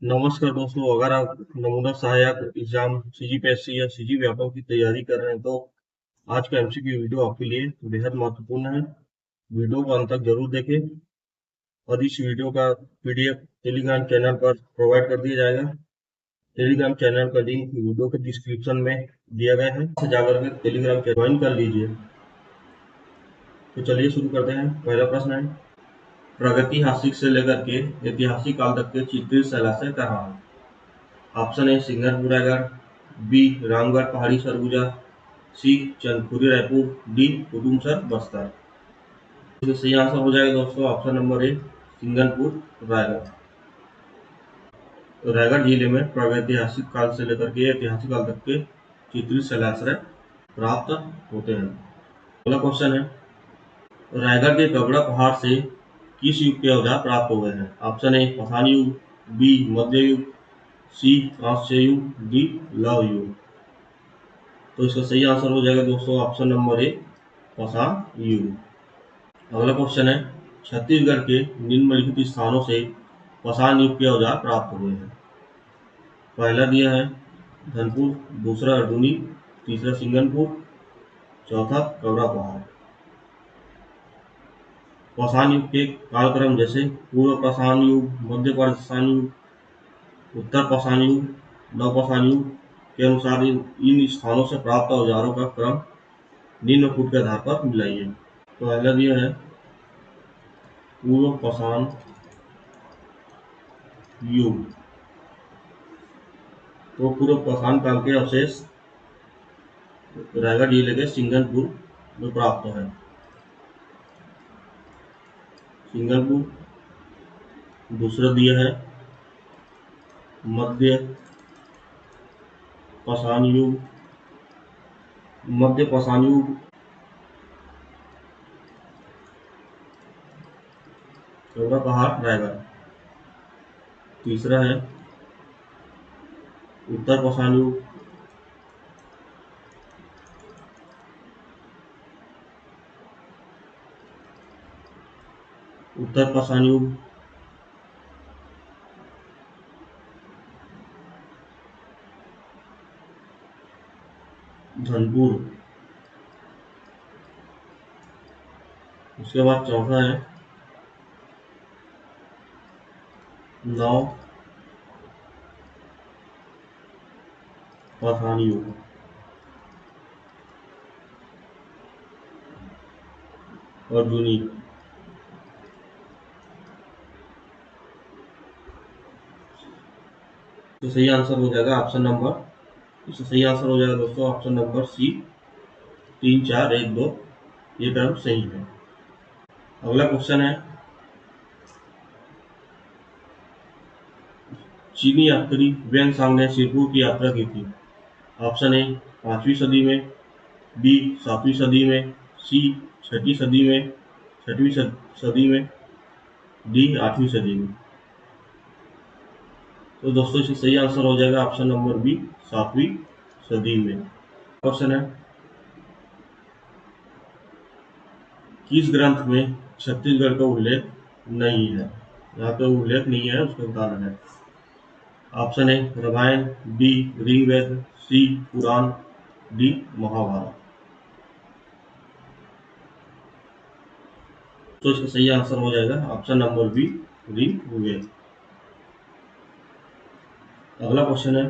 नमस्कार दोस्तों। अगर आप नमूना सहायक एग्जाम सीजीपीएससी या सीजी व्यापक की तैयारी कर रहे हैं तो आज का एमसीक्यू वीडियो आपके लिए बेहद महत्वपूर्ण है। वीडियो को अंत तक जरूर देखें और इस वीडियो का पीडीएफ टेलीग्राम चैनल पर प्रोवाइड कर दिया जाएगा। टेलीग्राम चैनल का लिंक वीडियो के डिस्क्रिप्शन में दिया गया है, से जाकर के टेलीग्राम ज्वाइन कर लीजिए। तो चलिए शुरू करते हैं। पहला प्रश्न है, प्रागैतिहासिक से लेकर के ऐतिहासिक काल तक के चित्रित शैलाशय कहाँ है? Option A Singarpur Raigarh, B Ramgarh पहाड़ी सरगुजा, सी चंदपुरी रायपुर, डी कुतुबसर बस्तर। तो सही आंसर हो जाएगा दोस्तों option number A Singarpur Raigarh. तो रायगढ़ जिले में प्रागैतिहासिक काल से लेकर के ऐतिहासिक काल तक के चित्रित शैलाश्रय प्राप्त होते हैं। अगला क्वेश्चन है, रायगढ़ के कबड़ा पहाड़ से किस युग के औजार प्राप्त हुए हैं? ऑप्शन ए पाषाण युग, बी मध्य युग, सी कांस्य युग, डी लौह युग। तो इसका सही आंसर हो जाएगा दोस्तों ऑप्शन नंबर ए पाषाण युग। अगला क्वेश्चन है, छत्तीसगढ़ के निम्नलिखित स्थानों से पाषाण युग के औजार प्राप्त हुए हैं। पहला दिया है धनपुर, दूसरा अर्जुनी, तीसरा सिंगनपुर, चौथा कबरा पहाड़। पाषाण युग के कालक्रम जैसे पूर्व पाषाण युग, मध्य पाषाण युग, उत्तर पाषाण युग, नवपाषाण युग के अनुसार इन स्थानों से प्राप्त औजारों का क्रम निम्न कूट के आधार पर मिलाइए। तो पहला दिया है पूर्व पाषाण युग। तो पूर्व पाषाण काल के अवशेष रायगढ़ जिले के सिंगनपुर में प्राप्त है। सिंगनपुर। दूसरा दिया है मध्य पाषाण युग। मध्य पाषाण युग कबरा पहाड़ रायगढ़। तीसरा है उत्तर पाषाण युग। उत्तर पाषाण युग धनपुर। उसके बाद चौथा है नव पाषाण युग। अर्जुनी। तो सही आंसर हो जाएगा ऑप्शन नंबर, इसका सही आंसर हो जाएगा दोस्तों ऑप्शन नंबर सी 3 4 1 2। ये टर्म सही है। अगला क्वेश्चन है, चीनी यात्री वेंगसांग ने सिरपुर की यात्रा की थी। ऑप्शन ए 5वीं सदी में, बी 7वीं सदी में, सी 6वीं सदी में, 6वीं सदी में, डी 8वीं सदी में। तो दोस्तों इसका सही आंसर हो जाएगा ऑप्शन नंबर बी 7वीं सदी में। क्वेश्चन है, किस ग्रंथ में छत्तीसगढ़ का उल्लेख नहीं है? यहाँ पे उल्लेख नहीं है, उसका बताना है। Option A Ramayana, B Rigveda, C Purana, D Mahabharata. तो इसका सही आंसर हो जाएगा ऑप्शन नंबर बी ऋग्वेद। अगला क्वेश्चन है,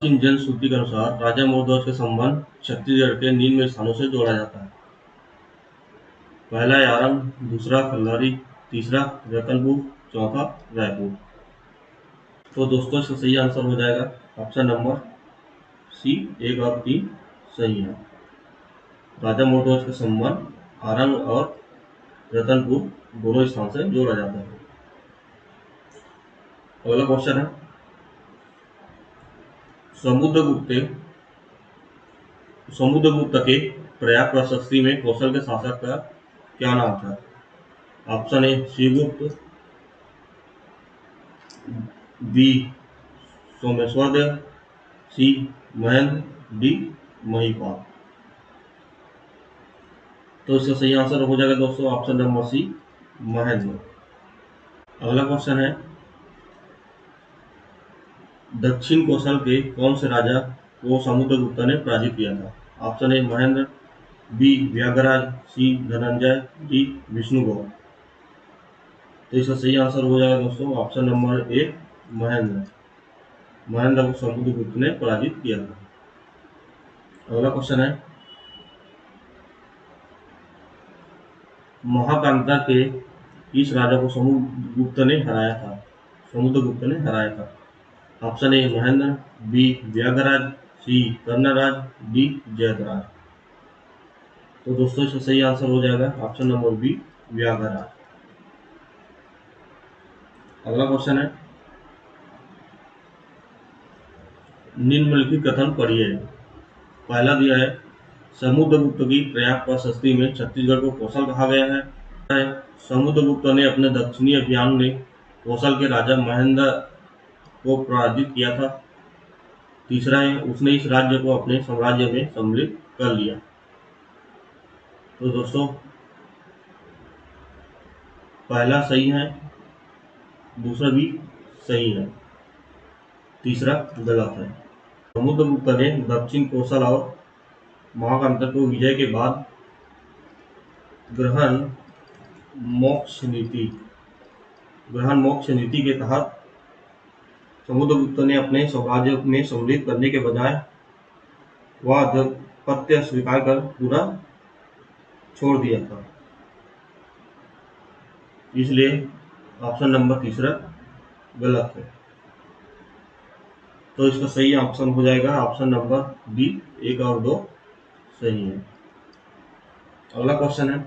जनश्रुति के अनुसार राजा मोरध्वज का संबंध छत्तीसगढ़ के निम्न स्थानों से जोड़ा जाता है। पहला है आरंग, दूसरा खल्लारी, तीसरा रतनपुर, चौथा रायपुर। तो दोस्तों इसका सही आंसर हो जाएगा ऑप्शन नंबर सी 1 और 3 सही है। राजा मोरध्वज का संबंध आरंग और रतनपुर दोनों स्थान से जोड़ा जाता है। अगला क्वेश्चन है, समुद्रगुप्त के प्रयाग प्रशस्ति में कौशल के शासक का क्या नाम था? Option A Shrigupta, B Someshwar Dev, C Mahendra, D Mahipal. तो इसका सही आंसर हो जाएगा दोस्तों ऑप्शन नंबर सी महेंद्र। अगला क्वेश्चन है, दक्षिण कोसल के कौन से राजा को समुद्रगुप्त ने पराजित किया था? Option A Mahendra, B Vyaghraraja, C Dhananjaya, D Vishnugupta. तो इसका सही आंसर हो जाएगा दोस्तों option number A Mahendra. Mahendra को समुद्रगुप्त ने पराजित किया था। अगला क्वेश्चन है, महाकांता के किस राजा को समुद्रगुप्त ने हराया था? समुद्रगुप्त ने हराया था। Option A Mahendra, B Vyaghraraja, C Karnaraja, D Jayadratha. तो दोस्तों इसका सही आंसर हो जाएगा ऑप्शन नंबर बी व्याघराज। अगला क्वेश्चन है, निम्नलिखित कथन पढ़िए। पहला दिया है, समुद्रगुप्त की प्रयाग प्रशस्ति में छत्तीसगढ़ को कौशल कहा गया है। समुद्रगुप्त ने अपने दक्षिणी अभियान में कौशल के राजा महेंद्र को पराजित किया था। तीसरा है, उसने इस राज्य को अपने साम्राज्य में सम्मिलित कर लिया। तो दोस्तों पहला सही है, दूसरा भी सही है, तीसरा गलत है। समुद्रगुप्त ने दक्षिण कोसल और महाकांता को विजय के बाद ग्रहण मोक्ष नीति के तहत समुद्रगुप्त ने अपने साम्राज्य में सम्मिलित करने के बजाय वह आधिपत्य स्वीकार कर पूरा छोड़ दिया था। इसलिए ऑप्शन नंबर तीसरा गलत है। तो इसका सही ऑप्शन हो जाएगा ऑप्शन नंबर बी, 1 और 2 सही है। अगला क्वेश्चन है,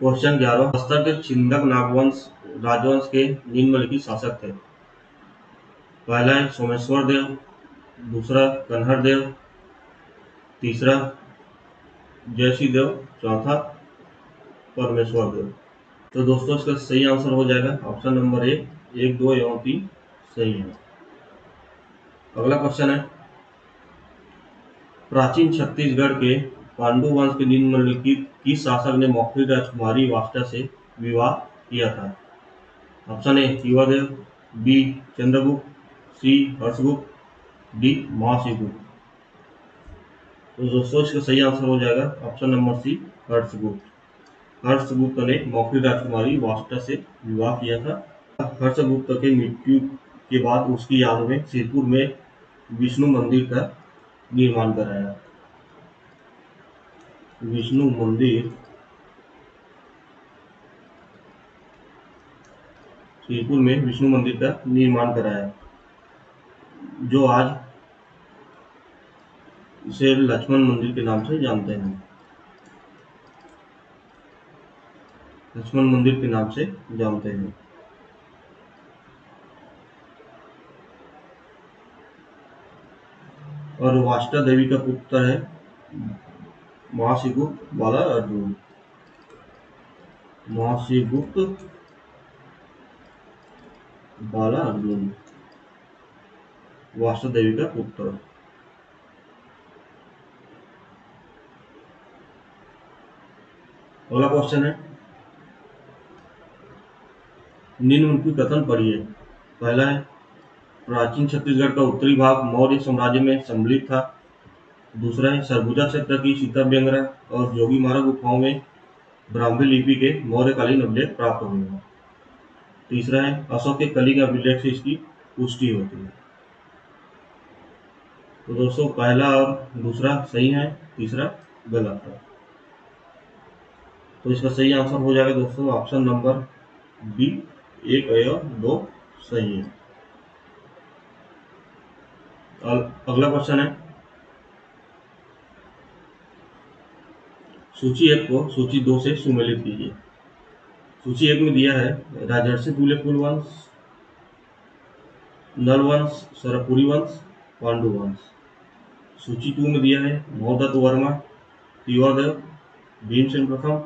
क्वेश्चन 11, बस्तर के छिंदक नागवंश राजवंश के निम्नलिखित शासक थे। पहला है सोमेश्वर देव, दूसरा कन्हर देव, तीसरा जयसी देव, चौथा परमेश्वर देव। तो दोस्तों इसका सही आंसर हो जाएगा ऑप्शन नंबर ए, 1, 2 एवं 3 सही है। अगला क्वेश्चन है, प्राचीन छत्तीसगढ़ के पांडु वंश के निम्नलिखित किस शासक ने मौखरी राजकुमारी वाष्टा से विवाह किया था? Option A Yuvadeva, B Chandragupta, C Harshagupta, D Mahashivagupta. तो दोस्तों इसका सही आंसर हो जाएगा option number C Harshagupta. Harshagupta ने मौखरी राजकुमारी वाष्टा से विवाह किया था। हर्षगुप्त के मृत्यु के बाद उसकी याद में सिरपुर में विष्णु मंदिर का निर्माण कराया। विष्णु मंदिर सिरपुर में विष्णु मंदिर का निर्माण कराया, जो आज इसे लक्ष्मण मंदिर के नाम से जानते हैं। लक्ष्मण मंदिर के नाम से जानते हैं। और वाष्टा देवी का पुत्र है महाशिवगुप्त बाला अर्जुन। महाशिवगुप्त बाला अर्जुन वाष्टा देवी का पुत्र। अगला क्वेश्चन है, निम्नलिखित कथन पढ़िए। पहला है, प्राचीन छत्तीसगढ़ का उत्तरी भाग मौर्य साम्राज्य में सम्मिलित था। दूसरा है, सरगुजा क्षेत्र की सीताव्यंगरा और जोगीमारा गुफाओं में ब्राह्मी लिपि के मौर्यकालीन अभिलेख प्राप्त हुए हैं। तीसरा है, अशोक के कलिंग अभिलेख से इसकी पुष्टि होती है। तो दोस्तों पहला और दूसरा सही है, तीसरा गलत है। तो इसका सही आंसर हो जाएगा दोस्तों ऑप्शन नंबर बी, 1 और 2 सही है। अगला क्वेश्चन है, सूची 1 को सूची 2 से सुमेलित कीजिए। सूची 1 में दिया है, राजर्षि तुल्य कुलवंश, नल वंश, सरपुरी वंश, पांडु वंश। सूची 2 में दिया है, मौदत्त वर्मा, तिवादेव, भीमसेन प्रथम,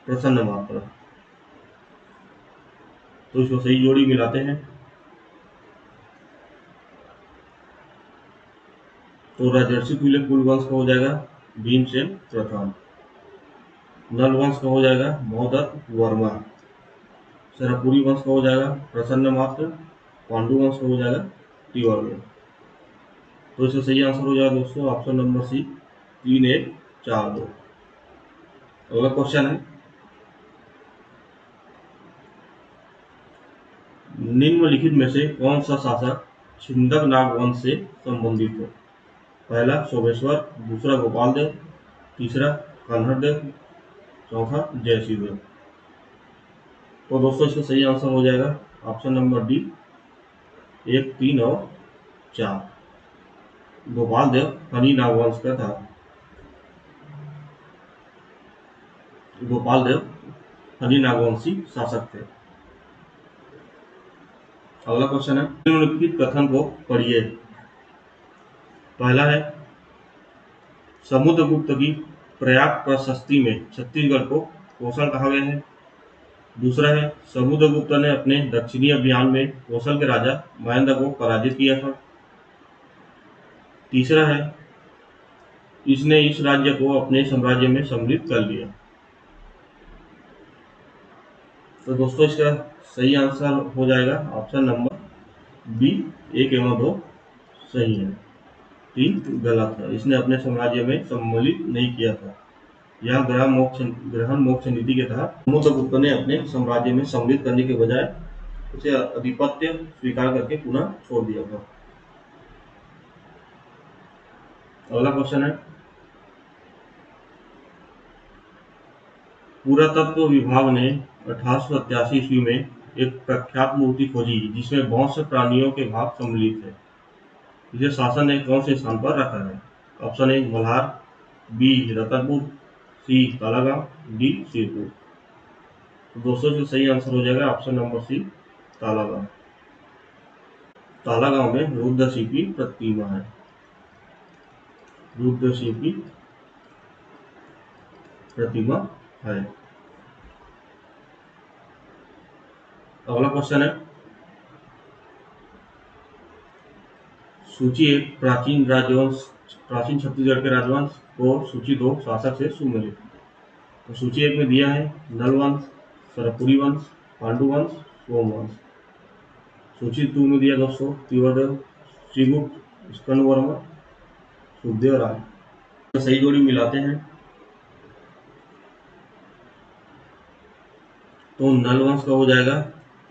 प्रसन्न मात्र। तो इसको सही जोड़ी मिलाते हैं। तो राजर्षि तुल्य कुलवंश का हो जाएगा भीमसेन प्रथम, नल वंश का हो जाएगा मौदत्त वर्मा, सरपुरी वंश का हो जाएगा प्रसन्न मात्र, पांडु वंश का हो जाएगा त्रिवर्ग। तो इसका सही आंसर हो जाएगा दोस्तों ऑप्शन नंबर सी 3142। अगला क्वेश्चन है, निम्नलिखित में से कौन सा शासक छिंदक नाग वंश से संबंधित है? पहला सोमेश्वर, दूसरा गोपाल देव, तीसरा कन्हर देव, चौथा जयसिंह देव। तो दोस्तों इसका सही आंसर हो जाएगा ऑप्शन नंबर डी 1, 3 और 4। गोपाल देव हनी नाग वंश का था। गोपाल देव हनी नागवंशी शासक थे। अगला क्वेश्चन है, निम्नलिखित कथन को पढ़िए। पहला है, समुद्रगुप्त की प्रयाग प्रशस्ति में छत्तीसगढ़ को कोसल कहा गया है। दूसरा है, समुद्रगुप्त ने अपने दक्षिणी अभियान में कोसल के राजा महेंद्र को पराजित किया था। तीसरा है, इसने इस राज्य को अपने साम्राज्य में सम्मिलित कर लिया। तो दोस्तों इसका सही आंसर हो जाएगा ऑप्शन नंबर बी 1 एवं 2 सही है, 3 गलत है। इसने अपने साम्राज्य में सम्मिलित नहीं किया था। यह ग्रहण मोक्ष नीति के तहत समुद्रगुप्त ने अपने साम्राज्य में सम्मिलित करने के बजाय उसे आधिपत्य स्वीकार करके पुनः छोड़ दिया था। अगला क्वेश्चन है, पुरातत्व विभाग ने 1887 ईस्वी में एक प्रख्यात मूर्ति खोजी जिसमें बहुत से प्राणियों के भाग सम्मिलित है। इसे शासन ने कौन से स्थान पर रखा है? Option A Malhar, B Ratanpur, C Talagaon, D Sirpur. तो दोस्तों इसका सही आंसर हो जाएगा option number C Talagaon. Talagaon में रुद्रसिंह की प्रतिमा है। रुद्रसिंह की प्रतिमा है। अगला क्वेश्चन है, सूची 1 प्राचीन छत्तीसगढ़ के राजवंश और सूची 2 शासक से सुमेलित। तो सूची 1 में दिया है नल वंश, सरपुरी वंश, पांडु वंश, सोम वंश। सूची 2 में दिया दोस्तों त्रिवर्ग, श्रीगुप्त, स्कंदवर्मा, सुखदेव राय। तो सही जोड़ी मिलाते हैं तो नल वंश का हो जाएगा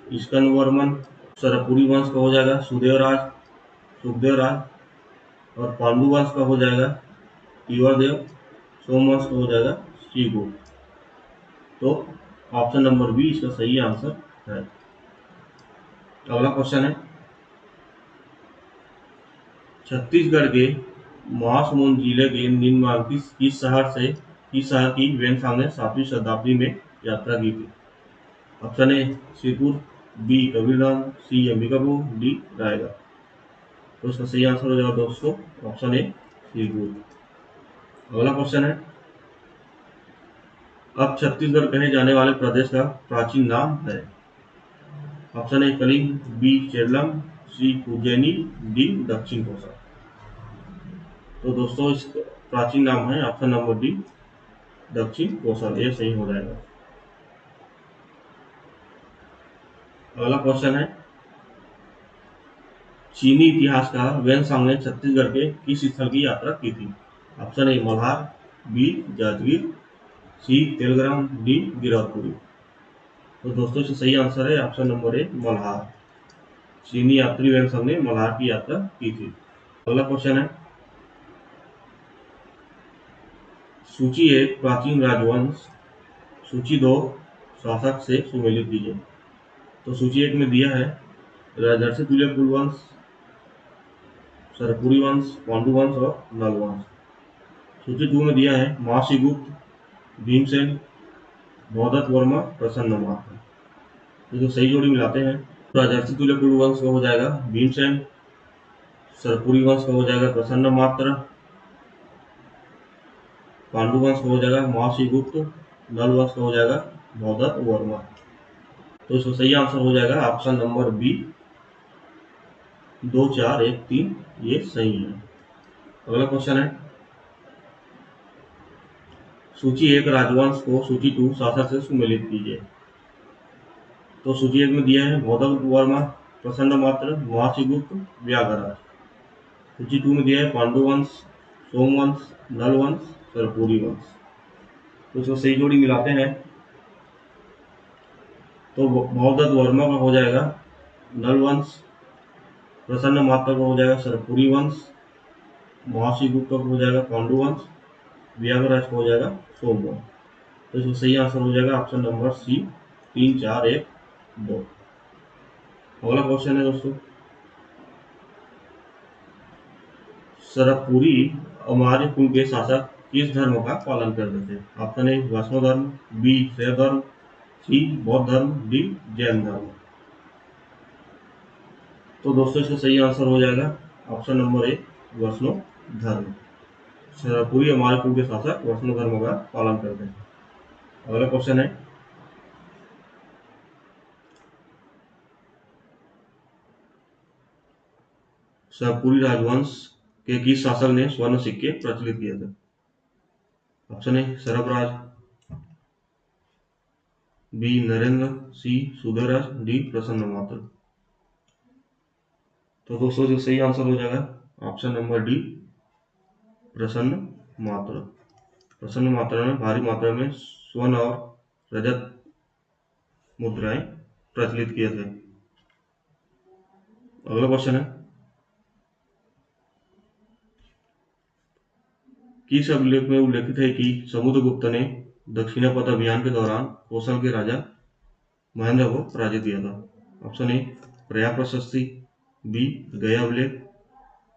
स्कंदवर्मन, सरपुरी वंश का हो जाएगा सुखदेव राय और पांडु वंश का हो जाएगा तीवरदेव, सोम वंश का हो जाएगा श्रीगुप्त। तो ऑप्शन नंबर बी इसका सही आंसर है। अगला क्वेश्चन है, छत्तीसगढ़ के महासमुंद जिले के निम्नलिखित किस शहर की वेनसांग ने 7वीं शताब्दी में यात्रा की थी? Option A Shripur, B Kabirdham, C Ambikapur, D Raigarh. तो इसका सही आंसर हो जाएगा दोस्तों ऑप्शन ए श्रीपुर। अगला क्वेश्चन है, अब छत्तीसगढ़ कहे जाने वाले प्रदेश का प्राचीन नाम है? Option A Kalinga, B Cheralam, C Ujjaini, D Dakshin Kosa. तो दोस्तों इस प्राचीन नाम है ऑप्शन नंबर डी दक्षिण कोसल, ये सही हो जाएगा। अगला क्वेश्चन है, चीनी इतिहासकार वेनसांग ने छत्तीसगढ़ के किस स्थल की यात्रा की थी? Option A Malhar, B Janjgir, C Telgram, D Giraudpuri. तो दोस्तों इसका सही आंसर है ऑप्शन नंबर ए मल्हार। चीनी यात्री वेनसांग ने मल्हार की यात्रा की थी। अगला क्वेश्चन है, सूची 1 प्राचीन राजवंश, सूची 2 शासक से सुमेलित कीजिए। तो सूची 1 में दिया है राजर्षि तुल्य कुलवंश, सरपुरी वंश, पांडु वंश और नल वंश। सूची 2 में दिया है महर्षि गुप्त, भीमसेन, भौदत्त वर्मा, प्रसन्न मात्र। तो जो सही जोड़ी मिलाते हैं राजर्षि तुल्य कुलवंश का हो जाएगा भीमसेन, सरपुरी वंश का हो जाएगा प्रसन्न मात्र, पांडु वंश का हो जाएगा महर्षि गुप्त, नल वंश का हो जाएगा भौदत्त वर्मा। तो इसका सही आंसर हो जाएगा ऑप्शन नंबर बी 2, 4, 1, 3, ये सही है। अगला क्वेश्चन है, सूची 1 राजवंश को सूची 2 शासक से सुमेलित कीजिए। तो सूची एक में दिया है मौदक वर्मा, प्रसन्न मात्र, महासिगुप्त, व्याघराज। सूची 2 में दिया है पांडु वंश, सोमवंश, नल वंश, सरपुरी वंश। तो इसको सही जोड़ी मिलाते हैं तो मौदक वर्मा का हो जाएगा नल वंश, प्रसन्न मात्र का हो जाएगा सरपुरी वंश, महासिगुप्त का हो जाएगा पांडु वंश, व्याघराज का हो जाएगा सोमवंश। तो इसका सही आंसर हो जाएगा ऑप्शन नंबर सी, 3, 4, 1, 2। अगला क्वेश्चन है दोस्तों, सरपुरी हमारे कुल के शासक किस धर्म का पालन करते थे? ऑप्शन ए वैष्णव धर्म, बी शैव धर्म, सी बौद्ध धर्म, डी जैन धर्म। तो दोस्तों इसका सही आंसर हो जाएगा ऑप्शन नंबर ए वैष्णव धर्म। सरपुरी हमारे कुल के शासक वैष्णव धर्म का पालन करते हैं। अगला क्वेश्चन है, सरपुरी राजवंश के किस शासक ने स्वर्ण सिक्के प्रचलित किए थे? Option A Sarfaraz, B Narendra, C Sudhraj, D Prasanna Matra. तो दोस्तों जो सही आंसर हो जाएगा ऑप्शन नंबर डी प्रसन्न मात्र। प्रसन्न मात्रा में भारी मात्रा में स्वर्ण और रजत मुद्राएं प्रचलित किए थे। अगला क्वेश्चन है, किस अभिलेख में उल्लेखित है कि समुद्रगुप्त ने दक्षिणापथ अभियान के दौरान कौशल के राजा महेंद्र को पराजित किया था? ऑप्शन ए प्रयाग प्रशस्ति, बी गया अभिलेख,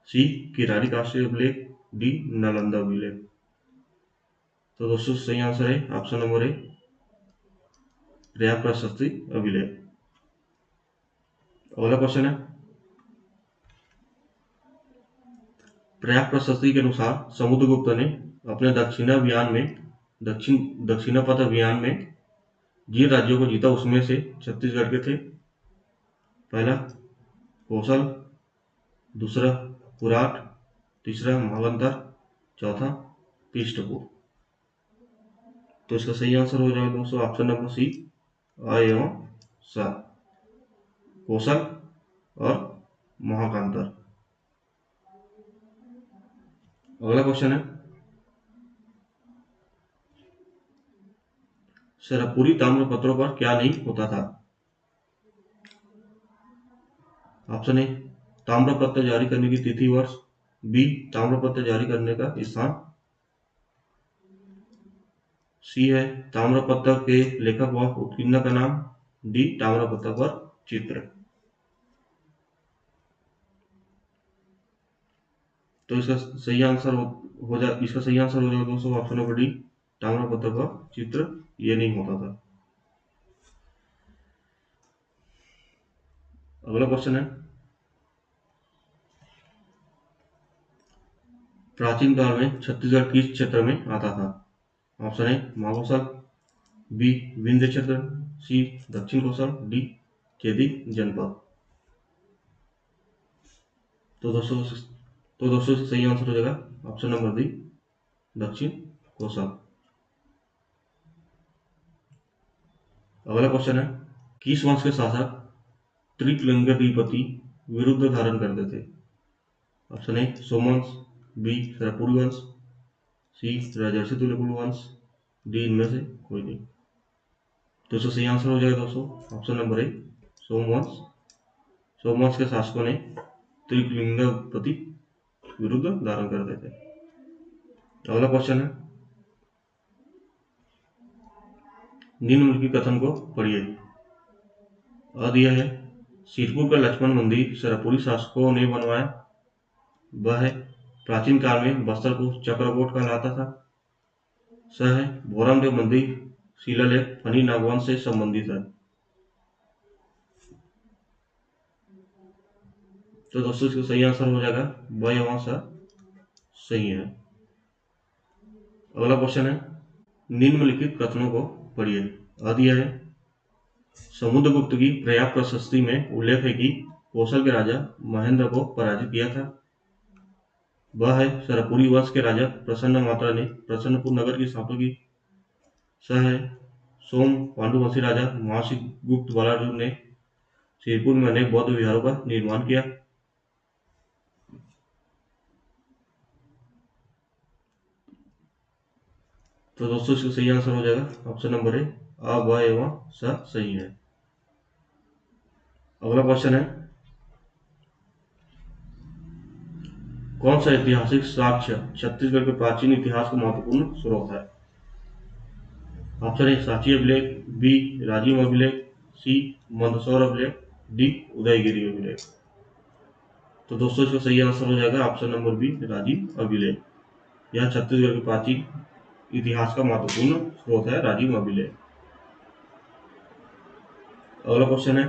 सी किरारी काशी अभिलेख, डी नालंदा अभिलेख। तो दोस्तों सही आंसर है ऑप्शन नंबर ए प्रयाग प्रशस्ति अभिलेख। अगला क्वेश्चन है, प्रयाग प्रशस्ति के अनुसार समुद्रगुप्त ने अपने दक्षिणापथ अभियान में जिन राज्यों को जीता उसमें से छत्तीसगढ़ के थे? पहला कौशल, दूसरा पुराट, तीसरा महावंतर, चौथा पृष्ठपुर। तो इसका सही आंसर हो जाएगा दोस्तों ऑप्शन नंबर सी अ एवं स, कौशल और महाकांतर। अगला क्वेश्चन है, सरपुरी ताम्रपत्रों पर क्या नहीं होता था? ऑप्शन ए ताम्रपत्र जारी करने की तिथि वर्ष, बी ताम्रपत्र जारी करने का स्थान, सी है ताम्रपत्र के लेखक व उत्कीर्ण का नाम, डी ताम्रपत्र पर चित्र। तो इसका सही आंसर हो जाएगा दोस्तों ऑप्शन नंबर डी ताम्रपत्र पर चित्र ये नहीं होता था। अगला क्वेश्चन है, प्राचीन काल में छत्तीसगढ़ किस क्षेत्र में आता था? Option A Mahakoshal, B Vindhya क्षेत्र, सी दक्षिण कौशल, डी चेदी जनपद। तो दोस्तों सही आंसर हो जाएगा ऑप्शन नंबर डी दक्षिण कौशल। अगला क्वेश्चन है, किस वंश के शासक त्रिकलिंगाधिपति विरुद्ध धारण करते थे? Option A Somvansh, B Sarpuri वंश, सी राजर्षि तुल्यकुल वंश, डी इनमें से कोई नहीं। तो इसका सही आंसर हो जाएगा दोस्तों ऑप्शन नंबर ए सोमवंश। सोमवंश के शासकों ने त्रिकलिंगाधिपति विरुद्ध धारण करते थे। अगला क्वेश्चन है, निम्नलिखित कथन को पढ़िए। अ दिया है सिरपुर का लक्ष्मण मंदिर सरपुरी शासकों ने बनवाया। ब है प्राचीन काल में बस्तर को चक्रकोट कहलाता था। स है भोरमदेव मंदिर शिलालेख फनी नागवंश से संबंधित है। तो दोस्तों इसका सही आंसर हो जाएगा ब एवं स सही है। अगला क्वेश्चन है, निम्नलिखित कथनों को पढ़िए। अ दिया है समुद्रगुप्त की प्रयाग प्रशस्ति में उल्लेख है कि कौशल के राजा महेंद्र को पराजित किया था। ब है सरपुरी वंश के राजा प्रसन्न मात्रा ने प्रसन्नपुर नगर की स्थापना की। स है सोम पांडुवंशी राजा महर्षि गुप्त बालार्जुन ने सिरपुर में अनेक बौद्ध विहारों का निर्माण किया। तो दोस्तों इसका सही आंसर हो जाएगा ऑप्शन नंबर ए, अ ब एवं स सही है। अगला क्वेश्चन है, कौन सा ऐतिहासिक साक्ष्य छत्तीसगढ़ के प्राचीन इतिहास का महत्वपूर्ण स्रोत है? ऑप्शन ए सांची अभिलेख, बी राजिम अभिलेख, सी मंदसौर अभिलेख, डी उदयगिरी अभिलेख। तो दोस्तों इसका सही आंसर हो जाएगा ऑप्शन नंबर बी राजिम अभिलेख। यह छत्तीसगढ़ के प्राचीन इतिहास का महत्वपूर्ण स्रोत है राजिम अभिलेख। अगला क्वेश्चन है,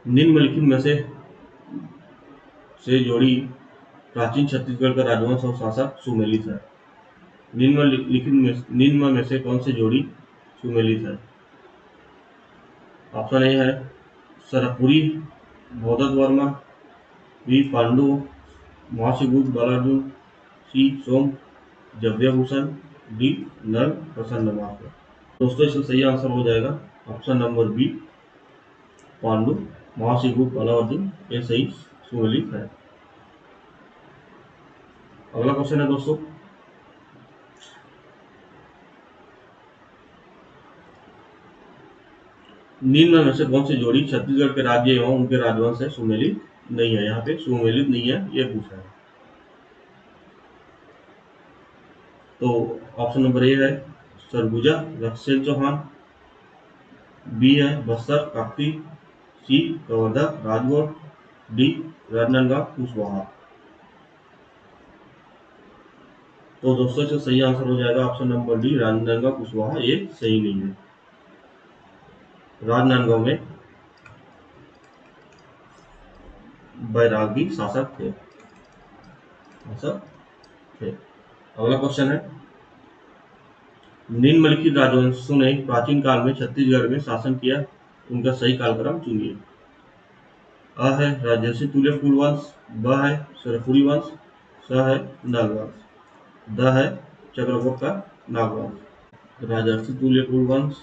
निम्नलिखित में से जोड़ी प्राचीन छत्तीसगढ़ का राजवंश और शासक सुमेलित है। निम्न में से कौन सी जोड़ी सुमेलित है? ऑप्शन ए है सरपुरी भौदत्त वर्मा, बी पांडु महर्षि गुप्त बालार्जुन, सी सोम जव्यभूषण, डी नल प्रसन्न मार्ग। दोस्तों इसका सही आंसर हो जाएगा ऑप्शन नंबर बी पांडु महर्षि गुप्त बालार्जुन, ये सही सुमेलित है। अगला क्वेश्चन है दोस्तों, निम्न में से कौन सी जोड़ी छत्तीसगढ़ के राज्य एवं उनके राजवंश से सुमेलित नहीं है? यहाँ पे सुमेलित नहीं है ये पूछा है। तो ऑप्शन नंबर ए है सरगुजा रक्षसेन चौहान, बी है बस्तर काकती, सी कवर्धा राजगौर, डी राजनांदगांव कुशवाहा। तो दोस्तों इसका सही आंसर हो जाएगा option number D Rajnandgaon Kushwaha, ये सही नहीं है। राजनांदगांव में बैरागी शासक थे। अगला क्वेश्चन है, निम्नलिखित राजवंशों ने प्राचीन काल में छत्तीसगढ़ में शासन किया, उनका सही कालक्रम चुनिए। अ है राजर्षि तुल्यकुल वंश, ब है सरपुरी वंश, स है नल वंश, द है चक्रगुप्त का नागवंश। राजर्षि तुल्यकुल वंश,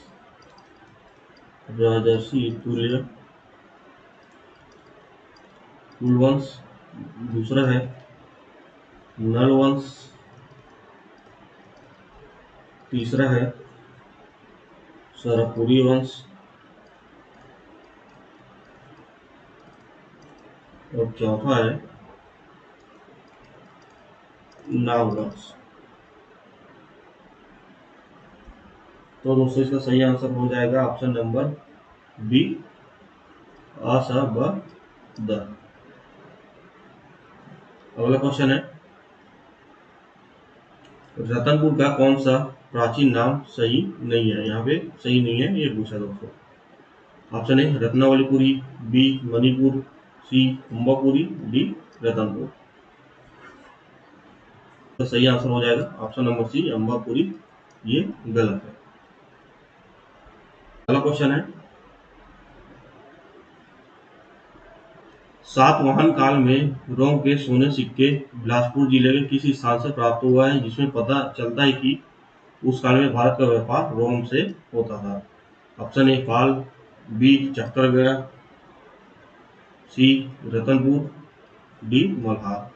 राजर्षि तुल्य कुल वंश, दूसरा है नल वंश, तीसरा है सरपुरी वंश और चौथा है नाग वंश। तो दोस्तों इसका सही आंसर हो जाएगा ऑप्शन नंबर बी अ स ब द। अगला क्वेश्चन है, रतनपुर का कौन सा प्राचीन नाम सही नहीं है? यहाँ पे सही नहीं है ये पूछा दोस्तों। Option A Ratnavalipuri, B Manipur, C Kumbhapuri, D Ratanpur. तो सही आंसर हो जाएगा ऑप्शन नंबर सी अंबापुरी, ये गलत है। अगला क्वेश्चन है, सातवाहन काल में रोम के सोने सिक्के बिलासपुर जिले के किस स्थान से प्राप्त हुआ है, जिसमें पता चलता है कि उस काल में भारत का व्यापार रोम से होता था? Option A Pal, B Chakkargarh, C Ratanpur, D Malhar.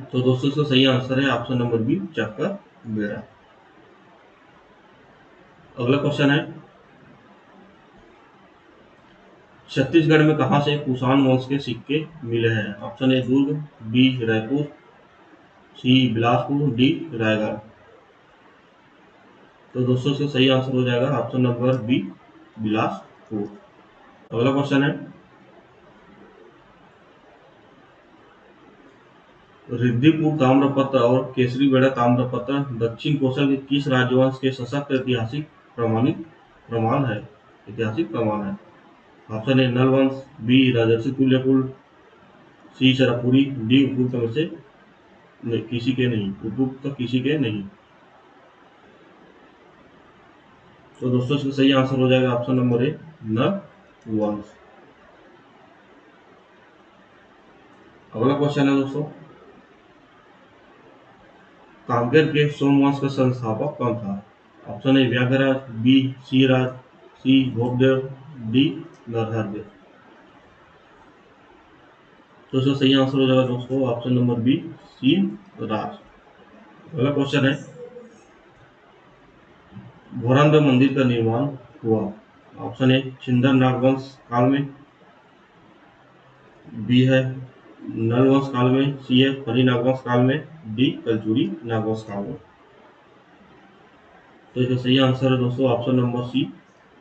तो दोस्तों इसका सही आंसर है ऑप्शन नंबर बी चक्करगढ़। अगला क्वेश्चन है, छत्तीसगढ़ में कहां से कुषाण वंश के सिक्के मिले हैं? Option A Durg, B Raipur, C Bilaspur, D Raigarh. तो दोस्तों इसका सही आंसर हो जाएगा ऑप्शन नंबर बी बिलासपुर। अगला क्वेश्चन है, रिद्धिपुर ताम्रपत्र और केसरीगढ़ ताम्रपत्र दक्षिण कोसल के किस राजवंश के सशक्त ऐतिहासिक प्रमाण है? ऐतिहासिक प्रमाण है। ऑप्शन ए नल वंश, बी राजर्षि तुल्यकुल, सी सरपुरी, डी उपयुक्त में से किसी के नहीं, उपयुक्त किसी के नहीं। तो दोस्तों इसका सही आंसर हो जाएगा ऑप्शन नंबर ए नल वंश। अगला क्वेश्चन है दोस्तों, कांकेर के सोमवंश का संस्थापक कौन था? Option A Vyaghraraja, B Sinharaja, C Bhogdev, D Narhardev. तो इसका सही आंसर हो जाएगा दोस्तों ऑप्शन नंबर बी सिंहराज। अगला क्वेश्चन है, घोरामदेव मंदिर का निर्माण हुआ? ऑप्शन ए छिंदर नागवंश काल में, बी है नल वंश काल में, सी है फनी नागवंश काल में, डी कलचुरी नागवंश काल में। तो इसका सही आंसर है दोस्तों ऑप्शन नंबर सी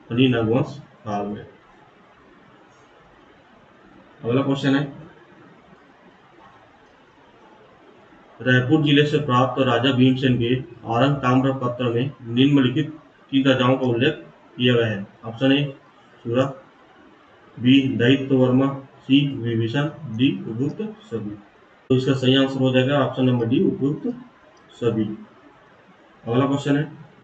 फनी नागवंश काल में। अगला क्वेश्चन है, रायपुर जिले से प्राप्त राजा भीमसेन के आरंग ताम्र पत्र में निम्नलिखित किन राजाओं का उल्लेख किया गया है? ऑप्शन ए सूरा, बी दैत्य वर्मा, सी विभीषण, डी उपयुक्त सभी। तो इसका सही आंसर हो जाएगा ऑप्शन नंबर डी उपयुक्त सभी। अगला क्वेश्चन है,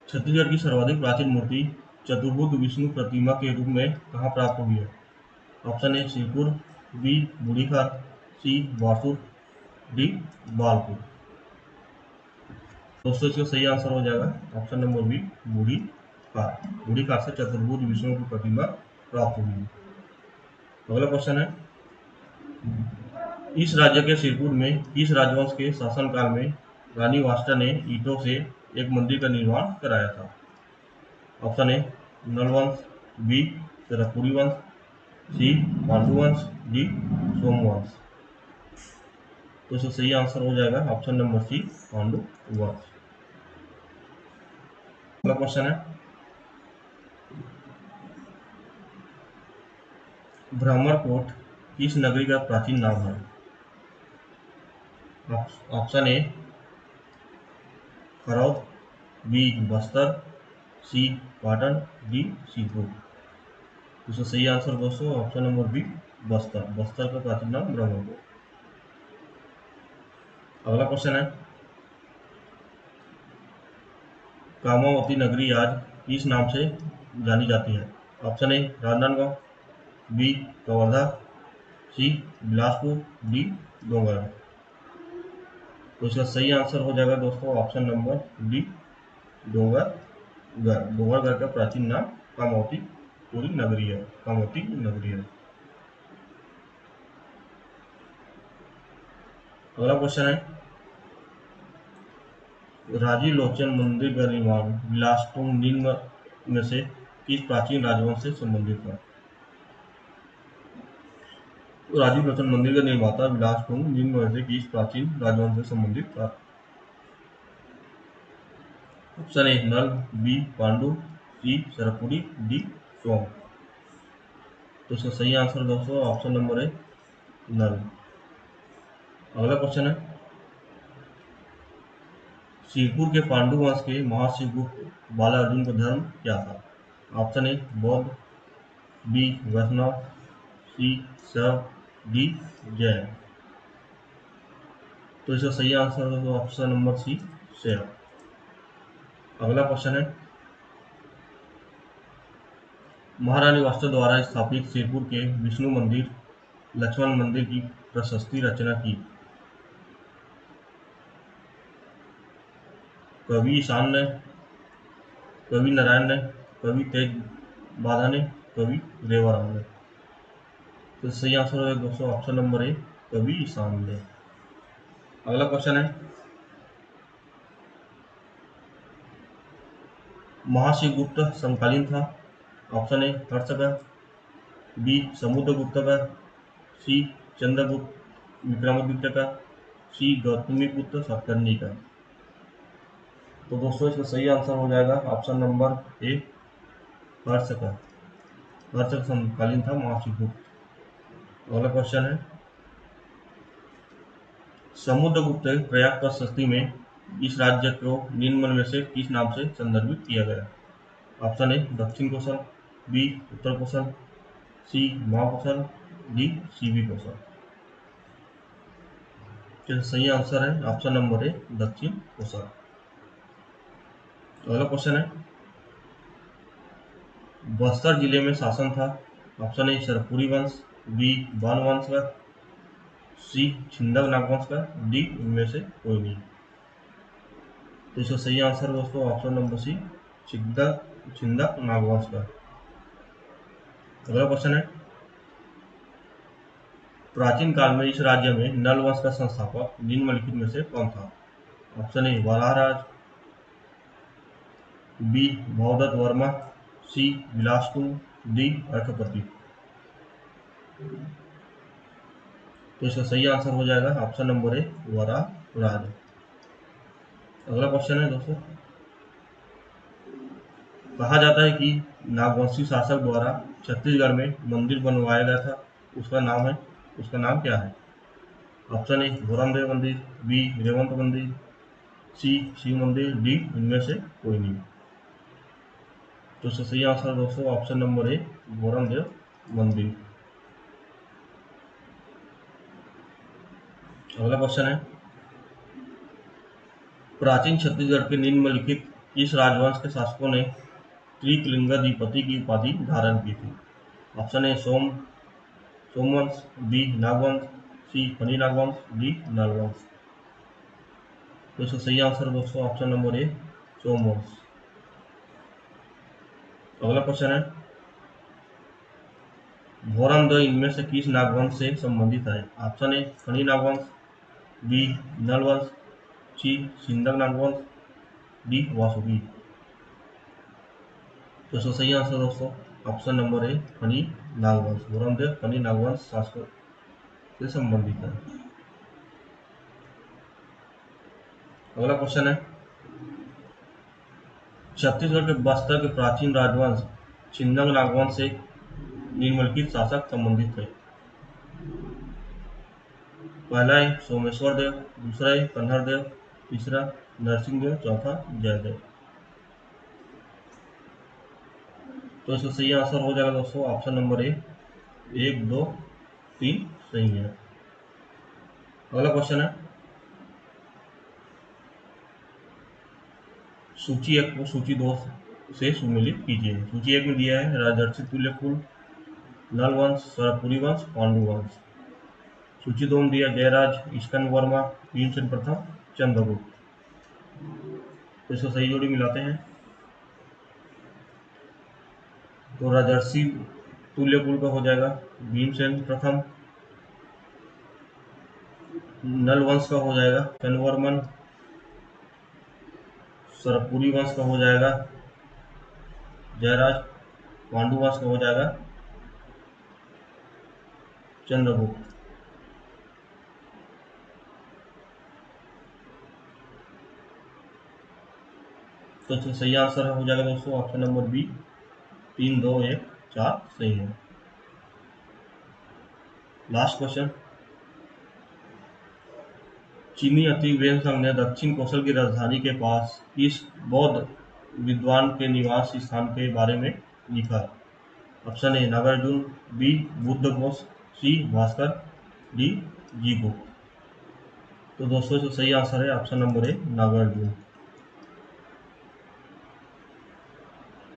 छत्तीसगढ़ की सर्वाधिक प्राचीन मूर्ति चतुर्भुज विष्णु प्रतिमा के रूप में कहाँ प्राप्त हुई है? Option A Shivpur, B Budhikhar, C Basur, D Balpur. दोस्तों इसका सही आंसर हो जाएगा option number B Budhikhar. Budhikhar से चतुर्भुज विष्णु की प्रतिमा प्राप्त हुई। अगला क्वेश्चन है, इस राज्य के सिरपुर में किस राजवंश के शासनकाल में रानी वाष्टा ने ईंटों से एक मंदिर का निर्माण कराया था? ऑप्शन ए नलवंश, बी सरकपुरी वंश, सी पांडुवंश, डी सोमवंश। तो इसका सही आंसर हो जाएगा ऑप्शन नंबर सी पांडुवंश। अगला क्वेश्चन है, ब्राह्मणकोट किस नगरी का प्राचीन नाम है? Option A Kharod, B Bastar, C Patan, D Sipur. इसका सही आंसर दोस्तों option number B Bastar. Bastar का प्राचीन नाम ब्राह्मणकोट। अगला क्वेश्चन है, कामावती नगरी आज किस नाम से जानी जाती है? Option A Rajnandgaon, B Kawardha, C Bilaspur, D Dongargarh. तो इसका सही आंसर हो जाएगा दोस्तों option number D Dongargarh. Dongargarh का प्राचीन नाम कामावती पूरी नगरी है, कामावती नगरी है। अगला क्वेश्चन है, राजीव लोचन मंदिर का निर्माण बिलासपुर निम्न में से किस प्राचीन राजवंश से संबंधित है? राजीव लोचन मंदिर का निर्माता बिलासपुर निम्न में से किस प्राचीन राजवंश से संबंधित था? Option A Nal, B Pandu, C Sarakpuri, D Som. तो इसका सही आंसर दोस्तों ऑप्शन नंबर ए नल। अगला क्वेश्चन है, शिवपुर के पांडु वंश के महाशिवगुप्त बालार्जुन का धर्म क्या था? ऑप्शन ए बौद्ध, बी वैष्णव, सी शैव, डी जैन। तो इसका सही आंसर है ऑप्शन नंबर सी शैव। अगला क्वेश्चन है, महारानी वाष्टा द्वारा स्थापित शिवपुर के विष्णु मंदिर लक्ष्मण मंदिर की प्रशस्ति रचना की? कवि ईशान ने, कवि नारायण ने, कवि तेज बाधा ने, कवि रेवाराम ने। तो सही आंसर है दोस्तों ऑप्शन नंबर ए कवि ईशान ने। अगला क्वेश्चन है, महाशिवगुप्त समकालीन था? ऑप्शन ए हर्ष का, बी समुद्रगुप्त का, सी चंद्रगुप्त विक्रमादित्य का, सी गौतमीपुत्र सातकर्णी का। तो दोस्तों इसका सही आंसर हो जाएगा ऑप्शन नंबर ए हर्ष का। हर्ष समकालीन था महाशिवगुप्त। अगला क्वेश्चन है, समुद्रगुप्त प्रयाग प्रशस्ति में इस राज्य को निम्न में से किस नाम से संदर्भित किया गया? ऑप्शन ए दक्षिण कौशल, बी उत्तर कौशल, सी महाकौशल, डी सीबी कौशल। तो सही आंसर है ऑप्शन नंबर ए दक्षिण कौशल। अगला क्वेश्चन है, बस्तर जिले में शासन था? ऑप्शन ए सरकपुरी वंश, बी बाल वंश का, सी छिंदक नागवंश का, डी इनमें से कोई नहीं। तो इसका सही आंसर दोस्तों ऑप्शन नंबर सी, छिंदक नागवंश का। अगला क्वेश्चन है, प्राचीन काल में इस राज्य में नल वंश का संस्थापक निम्नलिखित में से कौन था? Option A Varaharaja, B Bhavadatta Varma, C Vilaskung, D Arkapati. तो इसका सही आंसर हो जाएगा ऑप्शन नंबर ए वराहराज। अगला क्वेश्चन है दोस्तों, कहा जाता है कि नागवंशी शासक द्वारा छत्तीसगढ़ में मंदिर बनवाया गया था, उसका नाम क्या है? ऑप्शन ए घोरमदेव मंदिर, बी रेवंत मंदिर, सी शिव मंदिर, डी इनमें से कोई नहीं। तो इसका सही आंसर दोस्तों ऑप्शन नंबर ए घोरमदेव मंदिर। अगला क्वेश्चन है, प्राचीन छत्तीसगढ़ के निम्नलिखित किस राजवंश के शासकों ने त्रिकलिंगाधिपति की उपाधि धारण की थी? Option A Somvansh, B Nagvansh, C Phani Nagvansh, D Nalvansh. तो इसका सही आंसर दोस्तों ऑप्शन नंबर ए सोमवंश। अगला क्वेश्चन है, घोरमदेव इनमें से किस नागवंश से संबंधित है? Option A Phani Nagvansh, B Nalvansh, C Chhindak Nagvansh, D Vasuki. तो इसका सही आंसर दोस्तों option number A Phani Nagvansh. Ghoramdev Phani Nagvansh शासकों से संबंधित है। अगला क्वेश्चन है, छत्तीसगढ़ के बस्तर के प्राचीन राजवंश छिंदक नागवंश से निम्नलिखित शासक संबंधित थे? पहला है सोमेश्वर देव, दूसरा है कन्हर देव, तीसरा नरसिंह देव, चौथा जयदेव। तो इसका सही आंसर हो जाएगा दोस्तों ऑप्शन नंबर ए 1, 2, 3 सही है। अगला क्वेश्चन है, सूची 1 को सूची 2 से सुमेलित कीजिए। सूची 1 में दिया है राजर्षि तुल्यकुल, नल वंश, सरपुरी वंश, पांडु वंश। सूची 2 में दिया जयराज, स्कंद वर्मा, भीमसेन प्रथम, चंद्रगुप्त। तो इसको सही जोड़ी मिलाते हैं। तो राजर्षि तुल्यकुल का हो जाएगा भीमसेन प्रथम, नल वंश का हो जाएगा चंद्रवर्मन, सरपुरी वंश का हो जाएगा जयराज, पांडु वंश का हो जाएगा चंद्रगुप्त। तो इसका सही आंसर हो जाएगा दोस्तों ऑप्शन नंबर बी 3, 2, 1, 4 सही है। लास्ट क्वेश्चन, चीनी अतिवेशन संघ ने दक्षिण कौशल की राजधानी के पास किस बौद्ध विद्वान के निवास स्थान के बारे में लिखा? Option A Nagarjuna, B Buddha Ghosh, C Bhaskar, D G Gupta. तो दोस्तों जो सही आंसर है ऑप्शन नंबर ए नागार्जुन।